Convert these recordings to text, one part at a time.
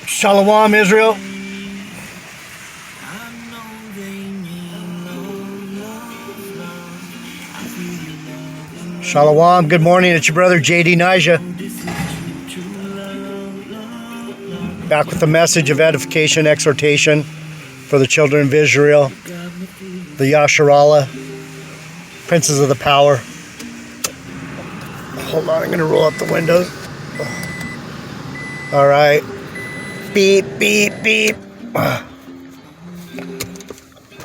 Shalom, Israel. Shalom. Good morning. It's your brother JD Nija. Back with a message of edification, exhortation for the children of Israel, the Yasharallah, princes of the power. Hold on, I'm going to roll up the windows. All right. Beep, beep, beep.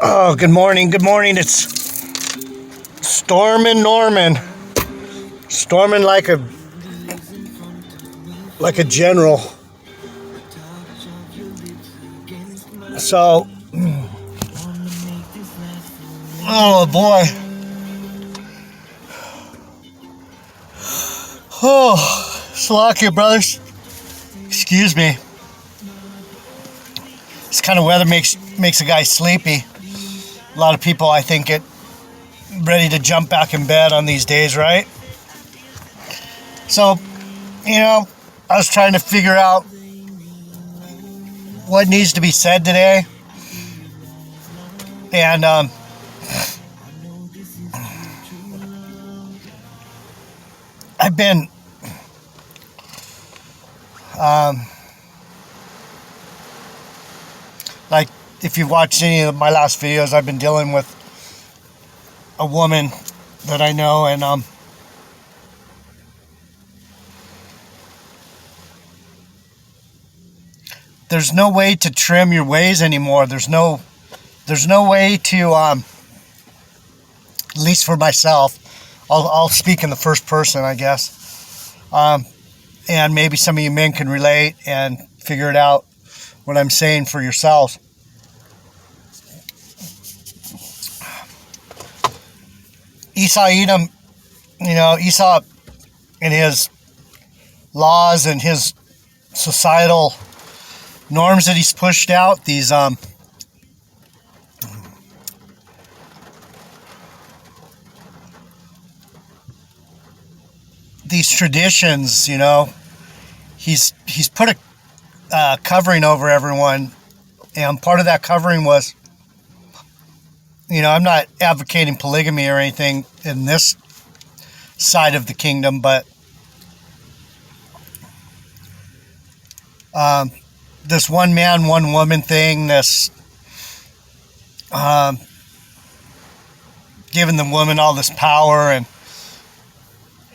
Oh, good morning. Good morning. It's storming Norman. Storming like a general. So, oh boy. Oh, Slovakia, brothers. Excuse me. This kind of weather makes a guy sleepy. A lot of people, I think, get ready to jump back in bed on these days, right? So, I was trying to figure out what needs to be said today. And, I've been, like, if you've watched any of my last videos, I've been dealing with a woman that I know, and, there's no way to trim your ways anymore. There's no way to, at least for myself, I'll speak in the first person, I guess. And maybe some of you men can relate and figure it out what I'm saying for yourselves. Edom, Esau and his laws and his societal norms that he's pushed out, these traditions, he's put a covering over everyone, and part of that covering was, I'm not advocating polygamy or anything in this side of the kingdom, but this one man, one woman thing, this giving the woman all this power,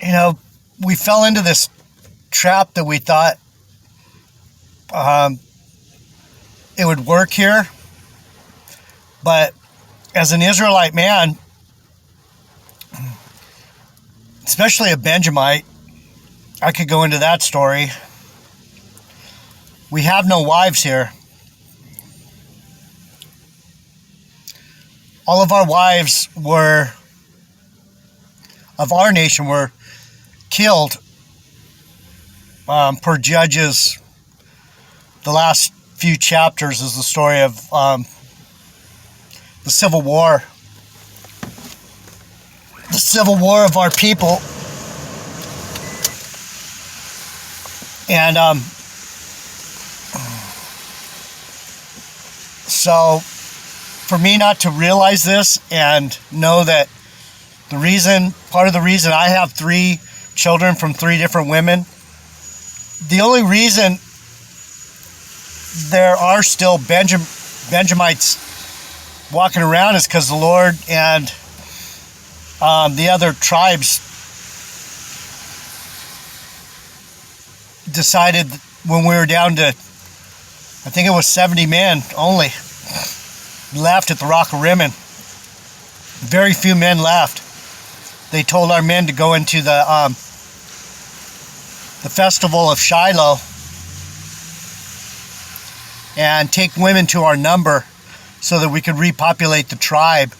and we fell into this trap that we thought it would work here, but as an Israelite man, especially a Benjamite, I could go into that story. We have no wives here. All of our wives of our nation were killed per Judges. The last few chapters is the story of the Civil War. The Civil War of our people. And so for me not to realize this and know that part of the reason I have 3 children from 3 different women, the only reason there are still Benjamites walking around is because the Lord and the other tribes decided when we were down to, I think it was 70 men only left at the Rock of Rimmon. Very few men left. They told our men to go into the festival of Shiloh and take women to our number so that we could repopulate the tribe.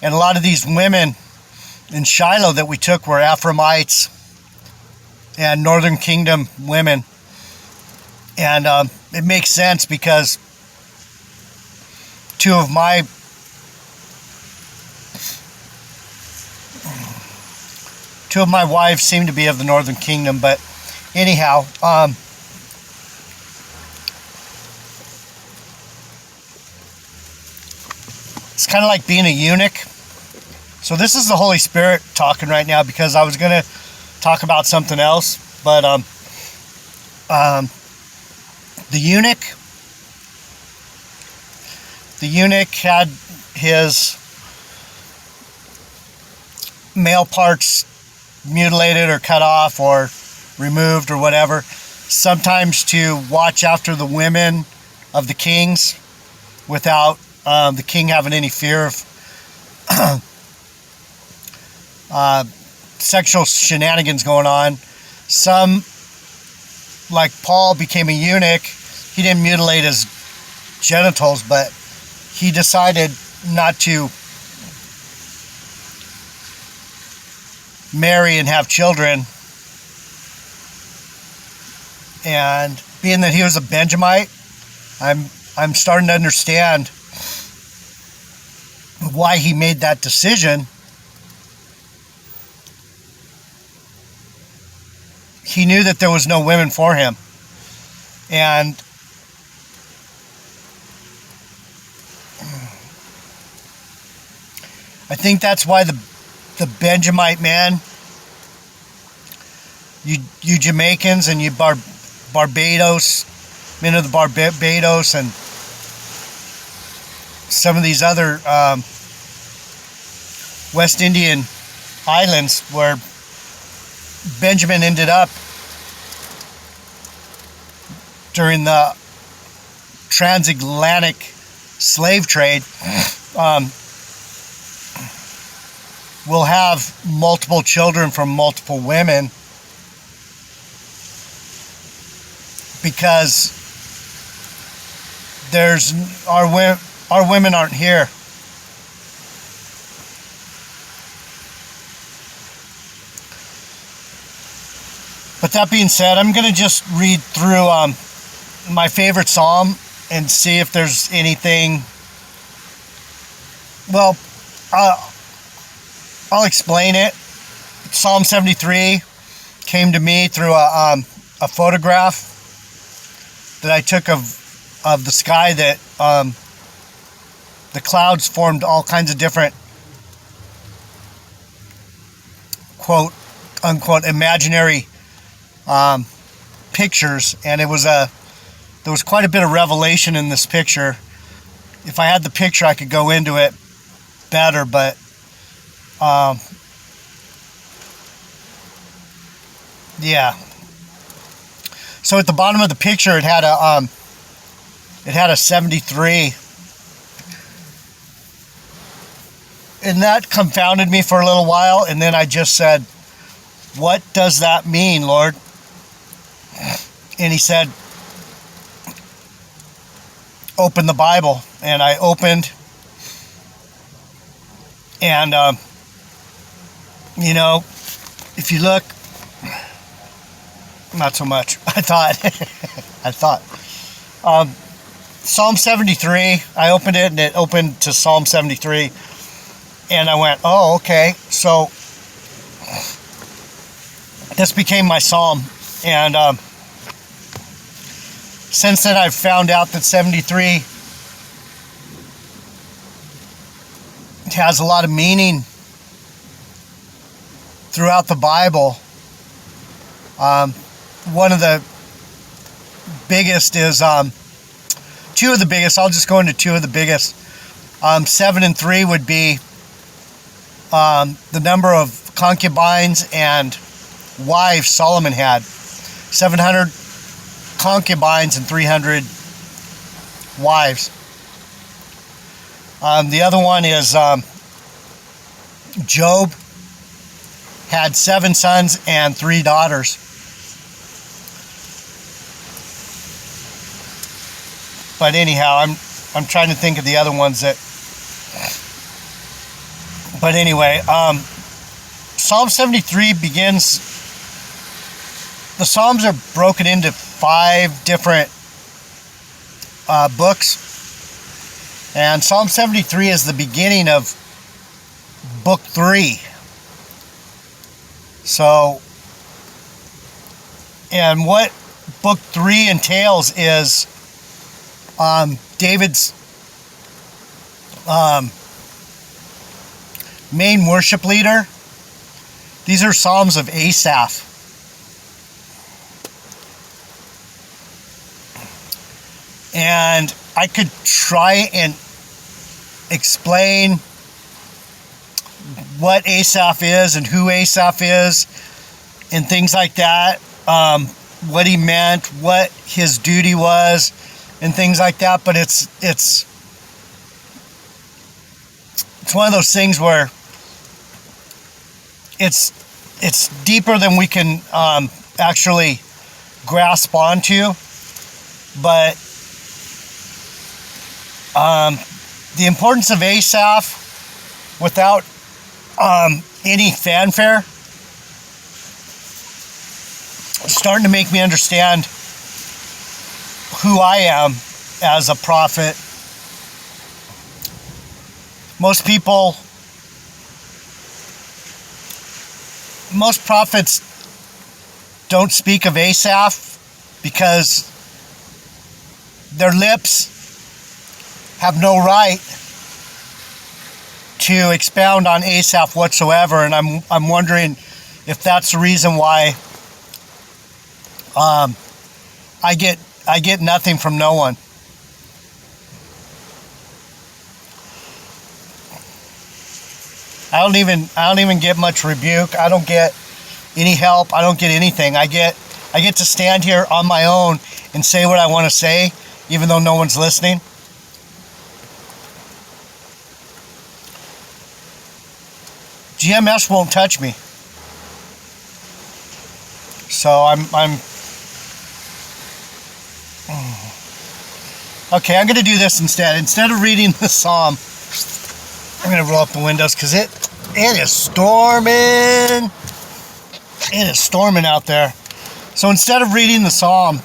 And a lot of these women in Shiloh that we took were Ephraimites and Northern Kingdom women. And it makes sense because two of my wives seem to be of the Northern Kingdom. But anyhow, kind of like being a eunuch. So this is the Holy Spirit talking right now, because I was going to talk about something else, but the eunuch had his male parts mutilated or cut off or removed or whatever, sometimes to watch after the women of the kings without the king having any fear of sexual shenanigans going on. Some, like Paul, became a eunuch. He didn't mutilate his genitals, but he decided not to marry and have children. And being that he was a Benjamite, I'm starting to understand why he made that decision. He knew that there was no women for him. And I think that's why the Benjamite man, you Jamaicans and you Barbados, men of the Barbados, and some of these other West Indian islands where Benjamin ended up during the transatlantic slave trade, will have multiple children from multiple women, because our women aren't here. But that being said, I'm going to just read through my favorite psalm and see if there's anything. Well, I'll explain it. Psalm 73 came to me through a photograph that I took of the sky, that the clouds formed all kinds of different quote unquote imaginary pictures, and there was quite a bit of revelation in this picture. If I had the picture, I could go into it better, but yeah. So at the bottom of the picture, it had a 73, and that confounded me for a little while. And then I just said, "What does that mean, Lord?" And he said, "Open the Bible." And I opened, and if you look, not so much. I thought Psalm 73, I opened it and it opened to Psalm 73, and I went, oh, okay, so this became my psalm. And since then I've found out that 73 has a lot of meaning throughout the Bible. One of the biggest is, two of the biggest, I'll just go into two of the biggest. 7 and 3 would be the number of concubines and wives Solomon had. 700 concubines and 300 wives. The other one is Job had 7 sons and 3 daughters. But anyhow, I'm trying to think of the other ones that. But anyway, Psalm 73 begins. The Psalms are broken into 5 different books, and Psalm 73 is the beginning of book 3. So, and what book 3 entails is David's main worship leader. These are Psalms of Asaph. And I could try and explain what Asaph is and who Asaph is and things like that, what he meant, what his duty was, and things like that. But it's one of those things where it's deeper than we can actually grasp onto. But the importance of Asaph, without any fanfare, is starting to make me understand who I am as a prophet. Most prophets don't speak of Asaph because their lips have no right to expound on Asaph whatsoever, and I'm wondering if that's the reason why I get nothing from no one. I don't even get much rebuke. I don't get any help. I don't get anything. I get to stand here on my own and say what I want to say, even though no one's listening. GMS won't touch me. So I'm okay, I'm going to do this instead. Instead of reading the psalm, I'm going to roll up the windows because it is storming. It is storming out there. So instead of reading the psalm,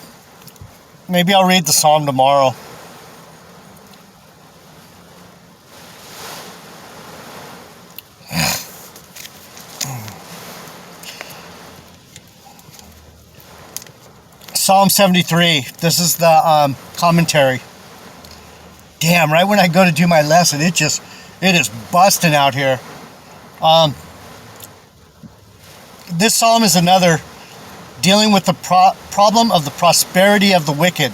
maybe I'll read the psalm tomorrow. Psalm 73. This is the commentary. Damn, right when I go to do my lesson, it is busting out here. This psalm is another dealing with the problem of the prosperity of the wicked.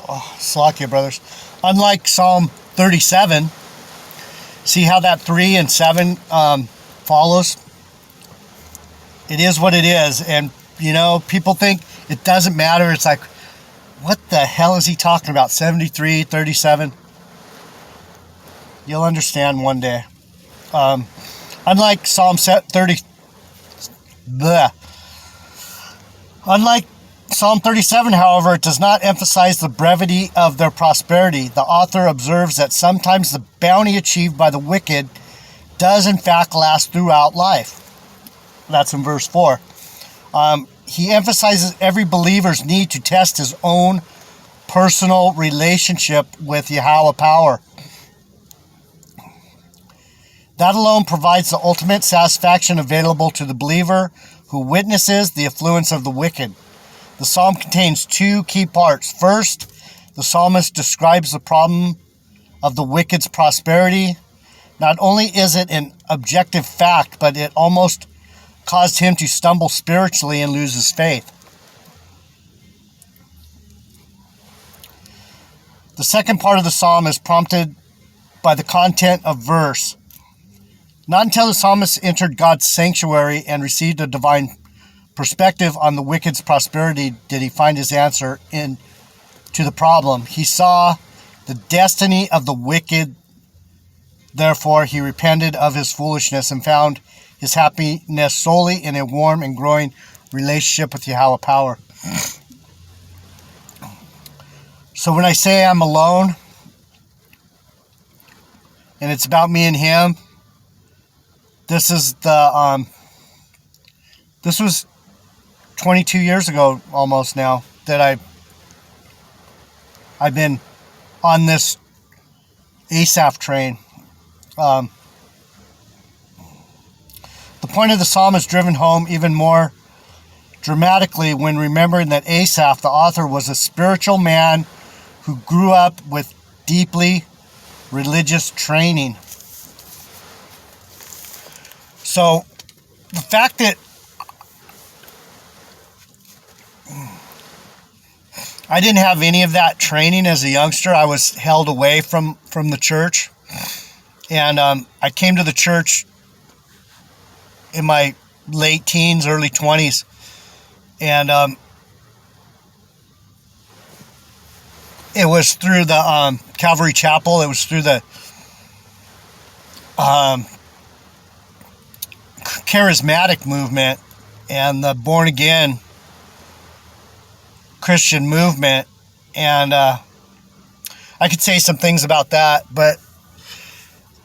Oh, Slakia, brothers. Unlike Psalm 37, see how that 3 and 7 follows? It is what it is. And, people think it doesn't matter. It's like, what the hell is he talking about? 73, 37? You'll understand one day. Unlike Psalm 30, Unlike Psalm 37, however, it does not emphasize the brevity of their prosperity. The author observes that sometimes the bounty achieved by the wicked does in fact last throughout life. That's in verse 4. He emphasizes every believer's need to test his own personal relationship with Yahweh power. That alone provides the ultimate satisfaction available to the believer who witnesses the affluence of the wicked. The psalm contains two key parts. First, the psalmist describes the problem of the wicked's prosperity. Not only is it an objective fact, but it almost caused him to stumble spiritually and lose his faith. The second part of the psalm is prompted by the content of verse. Not until the psalmist entered God's sanctuary and received a divine perspective on the wicked's prosperity did he find his answer to the problem. He saw the destiny of the wicked. Therefore, he repented of his foolishness and found his happiness solely in a warm and growing relationship with Yahweh power. So when I say I'm alone, and it's about me and him, this is this was 22 years ago almost now that I've been on this Asaph train. The point of the psalm is driven home even more dramatically when remembering that Asaph, the author, was a spiritual man who grew up with deeply religious training. So the fact that I didn't have any of that training as a youngster, I was held away from the church. And I came to the church in my late teens, early 20s. And it was through the Calvary Chapel. It was through the charismatic movement and the born again Christian movement. And I could say some things about that, but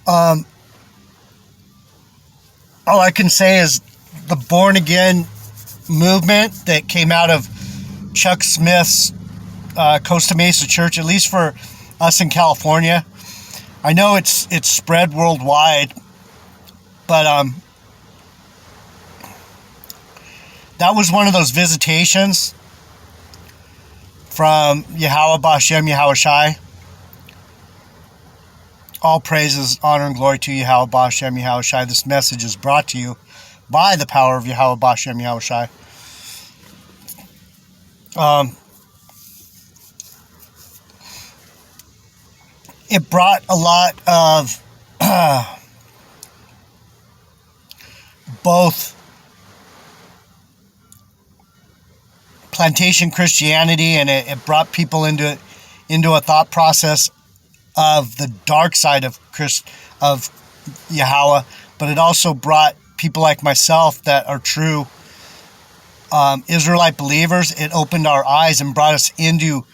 all I can say is the born again movement that came out of Chuck Smith's Costa Mesa Church, at least for us in California. I know it's spread worldwide, but that was one of those visitations from Yahweh Bashem Yahweh Shai. All praises, honor, and glory to Yahweh Bashem Yahweh Shai. This message is brought to you by the power of Yahweh Bashem Yahweh Shai. It brought a lot of both plantation Christianity, and it brought people into a thought process of the dark side of Yahweh, but it also brought people like myself that are true Israelite believers. It opened our eyes and brought us into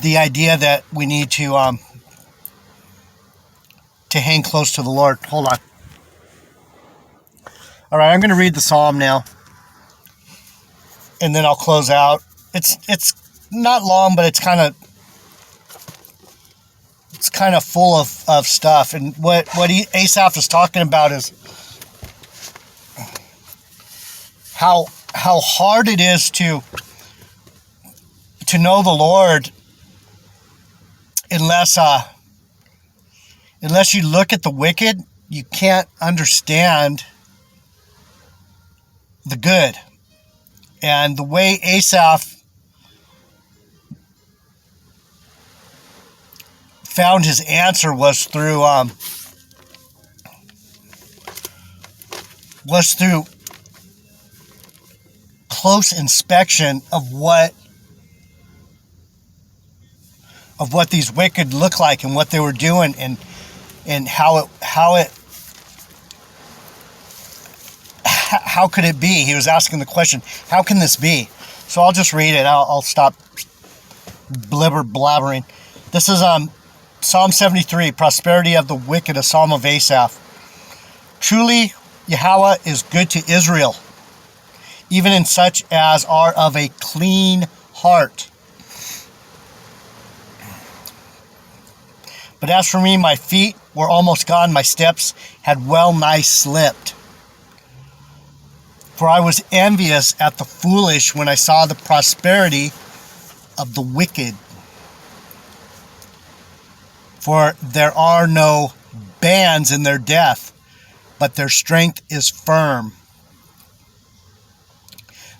the idea that we need to hang close to the Lord. Hold on. All right, I'm going to read the psalm now, and then I'll close out. It's not long, but it's kind of full of stuff. And what Asaph is talking about is how hard it is to know the Lord unless you look at the wicked. You can't understand the good. And the way Asaph found his answer was through close inspection of what these wicked look like and what they were doing, and how could it be? He was asking the question, how can this be? So I'll just read it. I'll stop blabbering. This is Psalm 73, Prosperity of the Wicked, a Psalm of Asaph. Truly, Yahweh is good to Israel, even in such as are of a clean heart. But as for me, my feet were almost gone, my steps had well nigh slipped. For I was envious at the foolish when I saw the prosperity of the wicked. For there are no bands in their death, but their strength is firm.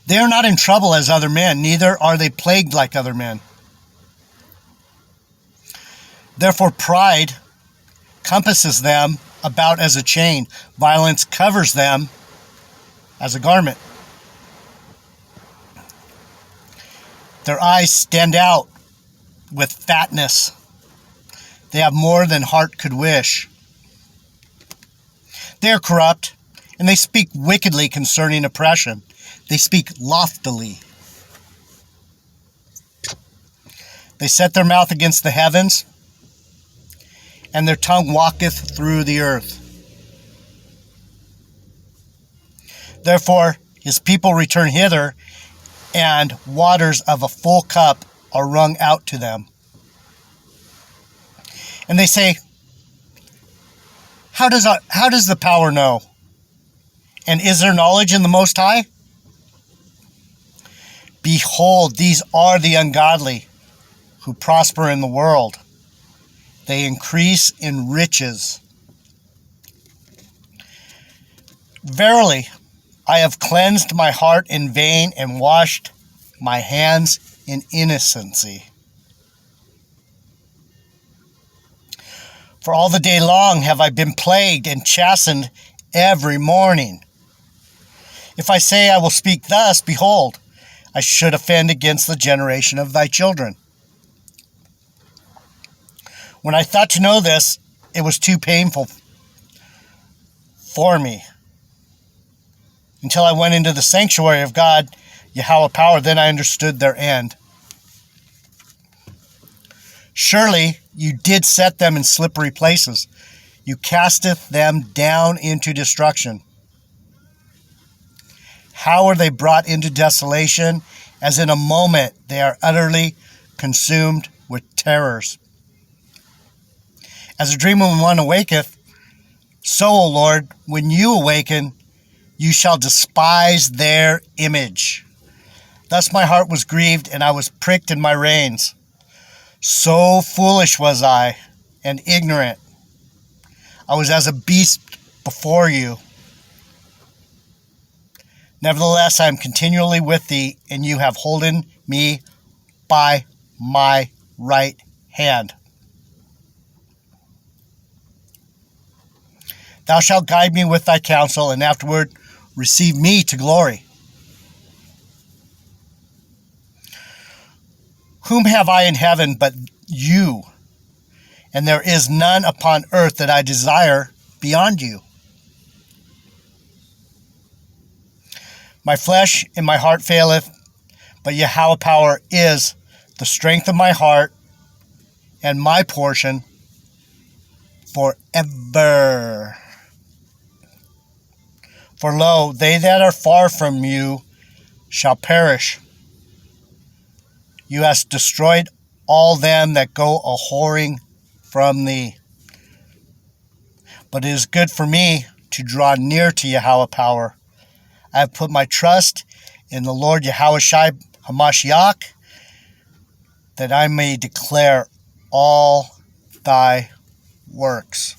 They are not in trouble as other men, neither are they plagued like other men. Therefore pride compasses them about as a chain. Violence covers them as a garment. Their eyes stand out with fatness. They have more than heart could wish. They are corrupt, and they speak wickedly concerning oppression. They speak loftily. They set their mouth against the heavens, and their tongue walketh through the earth. Therefore his people return hither, and waters of a full cup are wrung out to them. And they say, how does the power know? And is there knowledge in the Most High? Behold, these are the ungodly who prosper in the world, they increase in riches. Verily, I have cleansed my heart in vain and washed my hands in innocency. For all the day long have I been plagued and chastened every morning. If I say I will speak thus, behold, I should offend against the generation of thy children. When I thought to know this, it was too painful for me. Until I went into the sanctuary of God, Yahweh power, then I understood their end. Surely you did set them in slippery places. You casteth them down into destruction. How are they brought into desolation? As in a moment they are utterly consumed with terrors. As a dream when one awaketh, so, O Lord, when you awaken, you shall despise their image. Thus my heart was grieved, and I was pricked in my reins. So foolish was I, and ignorant. I was as a beast before you. Nevertheless, I am continually with thee, and you have holden me by my right hand. Thou shalt guide me with thy counsel, and afterward receive me to glory. Whom have I in heaven but you? And there is none upon earth that I desire beyond you. My flesh and my heart faileth, but Yahweh power is the strength of my heart and my portion forever. For lo, they that are far from you shall perish. You hast destroyed all them that go a-whoring from thee. But it is good for me to draw near to Yahweh power. I have put my trust in the Lord Yahushua HaMashiach, that I may declare all thy works.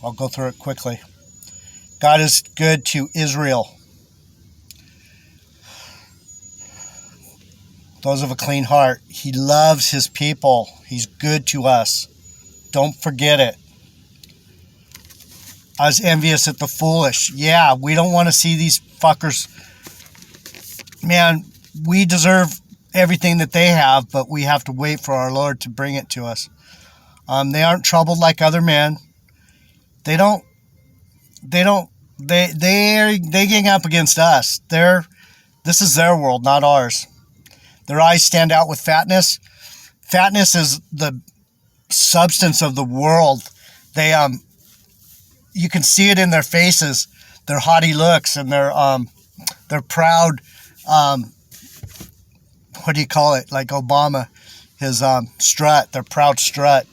I'll go through it quickly. God is good to Israel, those of a clean heart. He loves his people. He's good to us. Don't forget it. I was envious at the foolish. Yeah, we don't want to see these fuckers. Man, we deserve everything that they have, but we have to wait for our Lord to bring it to us. They aren't troubled like other men. They gang up against us. This is their world, not ours. Their eyes stand out with fatness. Fatness is the substance of the world. You can see it in their faces, their haughty looks, and their proud. What do you call it? Like Obama, his strut, their proud strut.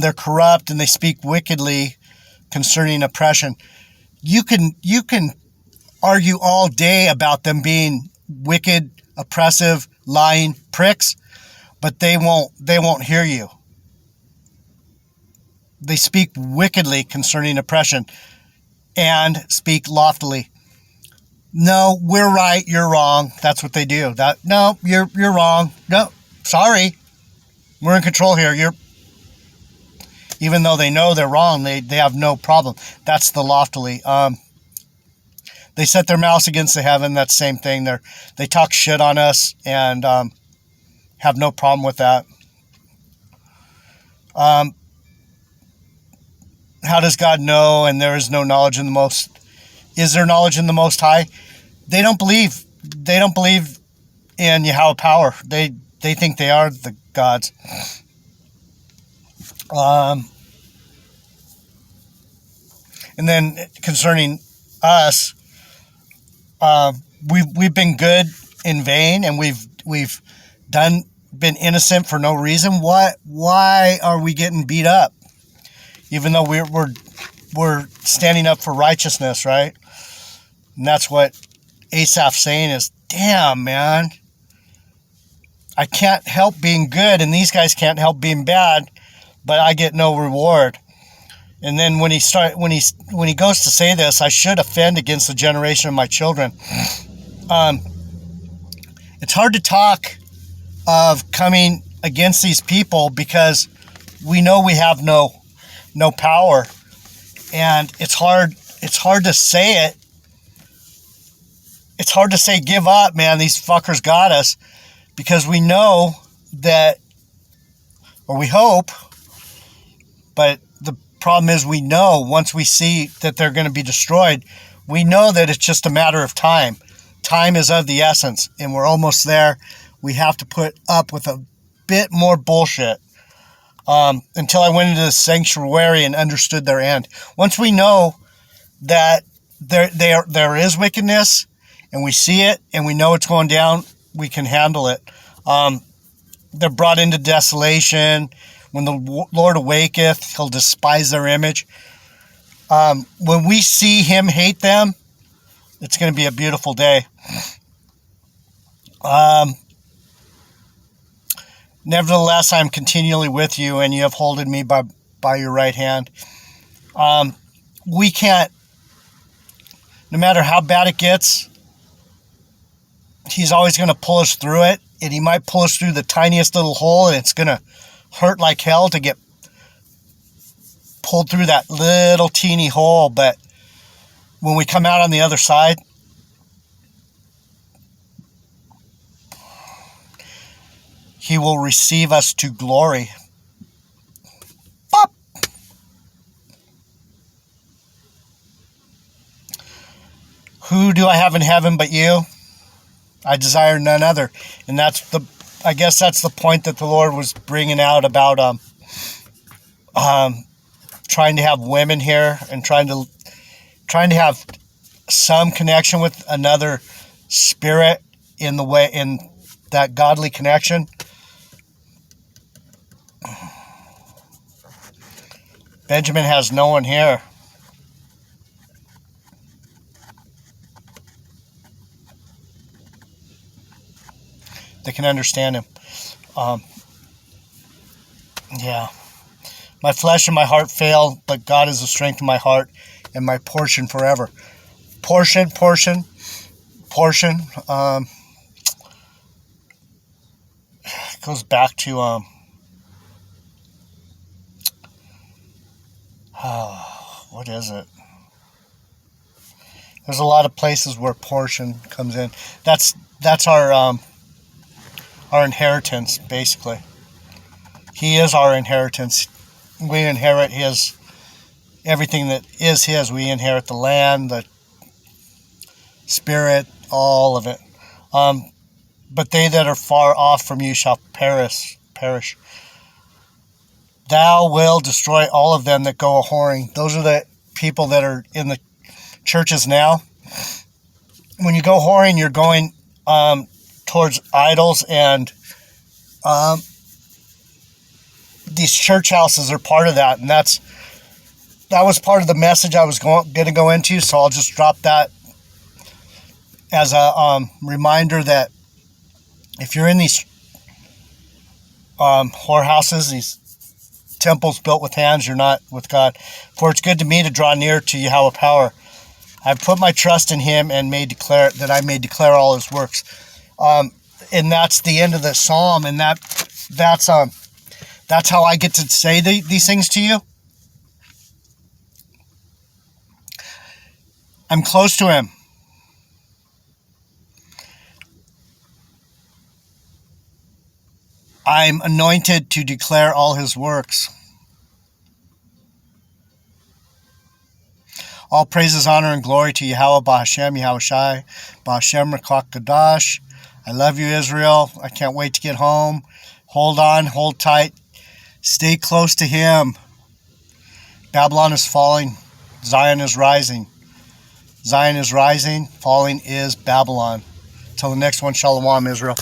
They're corrupt and they speak wickedly concerning oppression. You can argue all day about them being wicked, oppressive, lying pricks, but they won't hear you. They speak wickedly concerning oppression and speak loftily. No, we're right, you're wrong. That's what they do. No, you're wrong. No, sorry. We're in control here. Even though they know they're wrong, they have no problem. That's the loftily. They set their mouths against the heaven. That's the same thing. They talk shit on us and have no problem with that. How does God know and there is no knowledge in the Most? Is there knowledge in the Most High? They don't believe. They don't believe in Yahweh power. They think they are the gods. And then concerning us, we've been good in vain, and we've been innocent for no reason. Why are we getting beat up? Even though we're standing up for righteousness, right? And that's what Asaph saying is, damn, man, I can't help being good, and these guys can't help being bad, but I get no reward. And then when he goes to say this, I should offend against the generation of my children. It's hard to talk of coming against these people because we know we have no power, and it's hard to say it. It's hard to say give up, man. These fuckers got us, because we know that, or we hope, but the problem is we know once we see that they're going to be destroyed, we know that it's just a matter of time. Time is of the essence, and we're almost there. We have to put up with a bit more bullshit until I went into the sanctuary and understood their end. Once we know that there is wickedness, and we see it, and we know it's going down, we can handle it. They're brought into desolation. When the Lord awaketh, he'll despise their image. When we see him hate them, it's going to be a beautiful day. Nevertheless, I am continually with you, and you have holden me by your right hand. We can't, no matter how bad it gets, he's always going to pull us through it, and he might pull us through the tiniest little hole, and it's going to hurt like hell to get pulled through that little teeny hole. But when we come out on the other side, he will receive us to glory. Bop. Who do I have in heaven but you? I desire none other. And I guess that's the point that the Lord was bringing out about trying to have women here, and trying to have some connection with another spirit in that godly connection. Benjamin has no one here. They can understand him. Yeah. My flesh and my heart fail, but God is the strength of my heart and my portion forever. Portion. It goes back to what is it? There's a lot of places where portion comes in. That's our inheritance, basically. He is our inheritance. We inherit his, everything that is his. We inherit the land, the spirit, all of it. But they that are far off from you shall perish. Thou will destroy all of them that go a-whoring. Those are the people that are in the churches now. When you go whoring, you're going towards idols, and these church houses are part of that, and that was part of the message I was going to go into. So I'll just drop that as a reminder that if you're in these whorehouses, these temples built with hands, you're not with God. For it's good to me to draw near to Yahweh power. I've put my trust in him and may declare that I may declare all his works. And that's the end of the psalm, and that's how I get to say these things to you. I'm close to him. I'm anointed to declare all his works. All praises, honor, and glory to Yahweh, Bahashem, Yahweh Shai, Bahashem, Rakak Kadash. I love you, Israel. I can't wait to get home. Hold on, hold tight. Stay close to him. Babylon is falling. Zion is rising. Zion is rising. Falling is Babylon. Till the next one, Shalom, Israel.